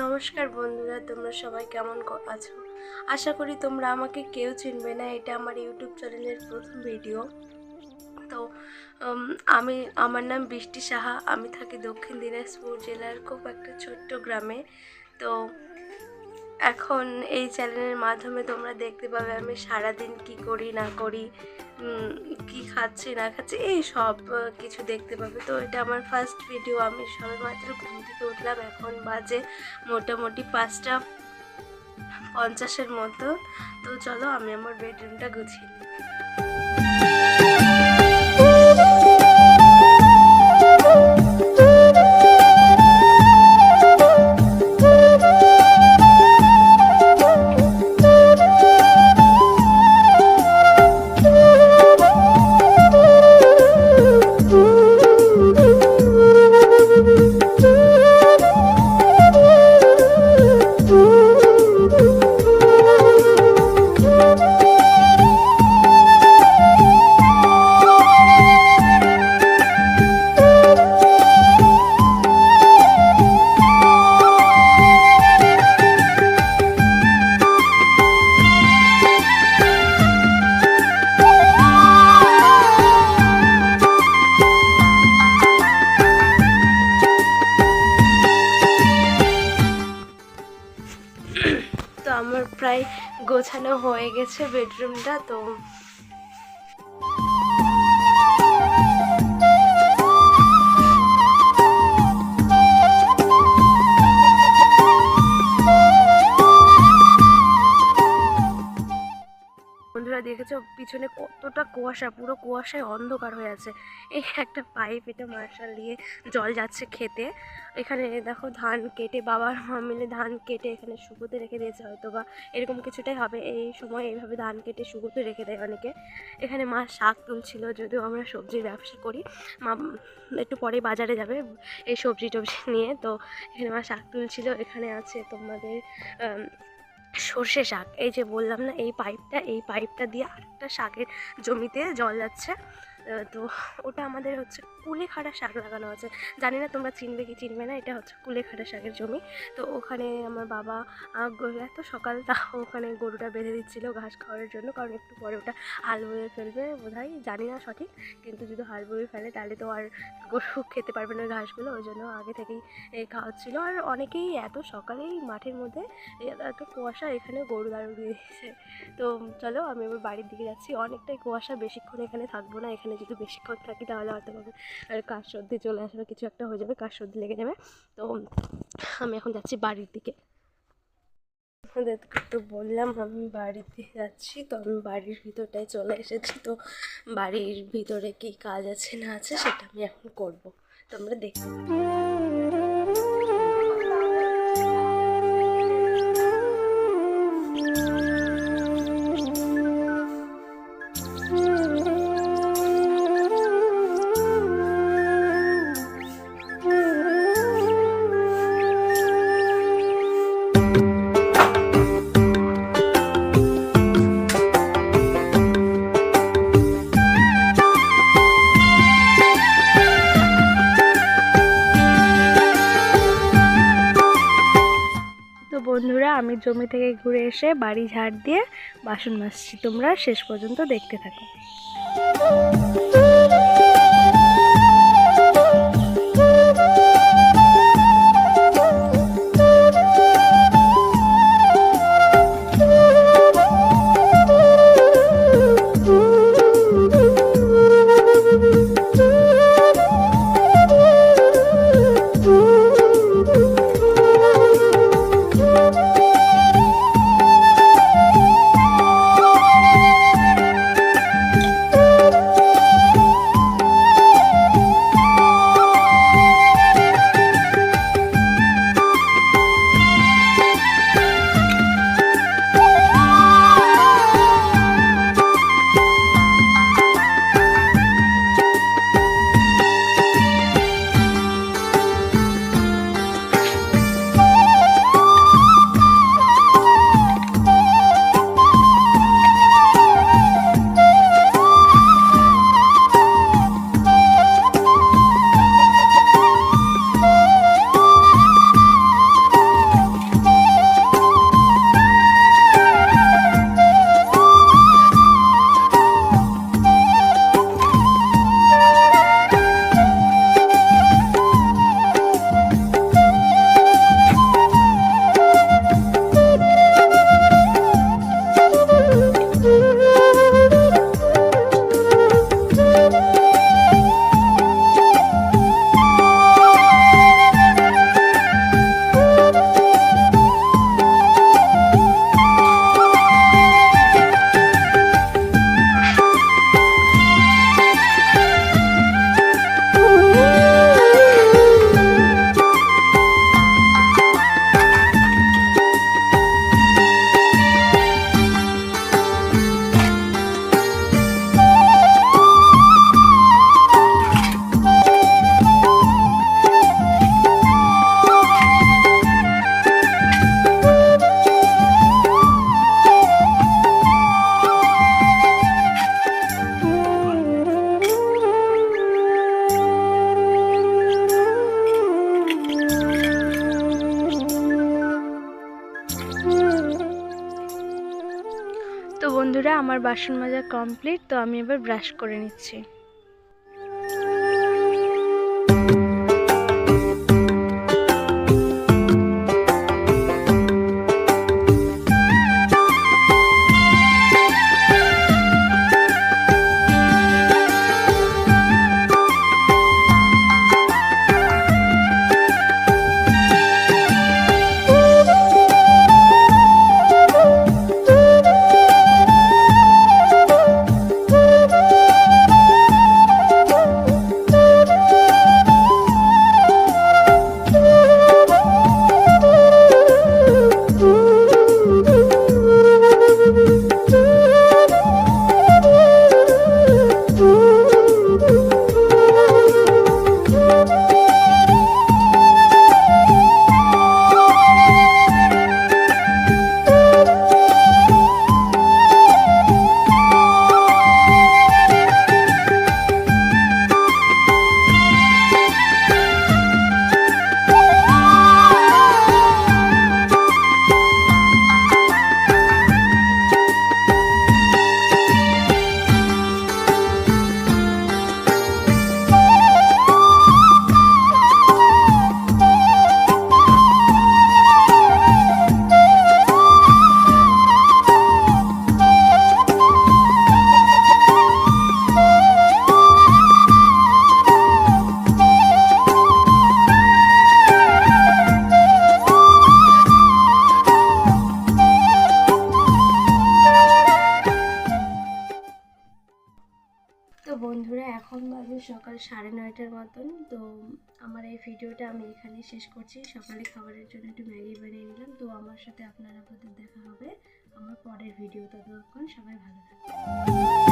নমস্কার বন্ধুরা, তোমরা সবাই কেমন আছো? আশা করি তোমরা আমাকে কেউ চিনবে না। এটা আমার ইউটিউব চ্যানেলের প্রথম ভিডিও। তো আমার নাম বৃষ্টি সাহা। আমি থাকি দক্ষিণ দিনাজপুর জেলার খুব একটা ছোট্ট গ্রামে। তো এখন এই চ্যানেলের মাধ্যমে তোমরা দেখতে পাবে আমি সারাদিন কি করি না করি, কি খাচ্ছি না খাচ্ছি, এই সব কিছু দেখতে পাবে। তো এটা আমার ফার্স্ট ভিডিও। আমি সবেমাত্র ঘুম থেকে উঠলাম, এখন বাজে মোটামুটি 5:50 মতো। তো চলো আমি আমার বেডরুমটা গুছিয়ে নিই। তো আমার প্রায় গোছানো হয়ে গেছে বেডরুমটা। তো বন্ধুরা দেখেছো পিছনে কতটা কুয়াশা, পুরো কুয়াশায় অন্ধকার হয়ে আছে। এই একটা পাইপ, এটা মার্শাল দিয়ে জল যাচ্ছে খেতে। এখানে দেখো ধান কেটে, বাবার মা মিলে ধান কেটে এখানে শুকোতে রেখে দিয়েছে, হয়তো বা এরকম কিছুটাই হবে। এই সময় এইভাবে ধান কেটে শুকোতে রেখে দেয় অনেকে। এখানে মা শাক তুলছিল, যদিও আমরা সবজির ব্যবসা করি। মা একটু পরে বাজারে যাবে এই সবজি টবজি নিয়ে। তো এখানে মা শাক তুলছিল। এখানে আছে তোমাদের সর্ষে শাক। এই যে বললাম না, এই পাইপটা দিয়ে আরেকটা শাকের জমিতে জল যাচ্ছে। তো ওটা আমাদের হচ্ছে কুলেখাড়া শাক লাগানো আছে। জানি না তোমরা চিনবে কি চিনবে না, এটা হচ্ছে কুলেখাড়া শাকের জমি। তো ওখানে আমার বাবা এত সকাল তাও ওখানে গরুটা বেঁধে দিচ্ছিলো ঘাস খাওয়ার জন্য, কারণ একটু পরে ওটা হাল বয়ে ফেলবে বোধহয়, জানি না সঠিক। কিন্তু যদি হাল বয়ে ফেলে তাহলে তো আর গরু খেতে পারবে না ঘাসগুলো, ওই জন্য আগে থেকেই খাওয়াচ্ছিলো। আর অনেকেই এত সকালেই মাঠের মধ্যে এত কুয়াশা, এখানে গরু দাঁড়িয়ে দিয়েছে। তো চলো আমি এবার বাড়ির দিকে যাচ্ছি। অনেকটাই কুয়াশা, বেশিক্ষণ এখানে থাকবো না। এখানে যদি বেশিক্ষণ থাকি তাহলে হয়তো আর কাশ সর্দি চলে আসবে, কিছু একটা হয়ে যাবে, কাশ সর্দি লেগে যাবে। তো আমি এখন যাচ্ছি বাড়ির দিকে। তো বললাম আমি বাড়িতে যাচ্ছি। তো আমি বাড়ির ভিতরটায় চলে এসেছি। তো বাড়ির ভিতরে কি কাজ আছে না আছে সেটা আমি এখন করবো, তোমরা দেখতে। তো বন্ধুরা, আমি জমি থেকে ঘুরে এসে বাড়ি ঝাড় দিয়ে বাসন মাজছি। তোমরা শেষ পর্যন্ত দেখতে থাকো। বন্ধুরা, আমার বাসন মাজা কমপ্লিট, তো আমি এবার ব্রাশ করে নিচ্ছি। তো বন্ধুরা, এখন বাজে সকাল 9:30টার মতন। তো আমার এই ভিডিওটা আমি এখানে শেষ করছি। সকালে খাবারের জন্য একটু ম্যাগি বানিয়ে নিলাম। তো আমার সাথে আপনাদের দেখা হবে আমার পরের ভিডিও। ততক্ষণ সবাই ভালো থাকবেন।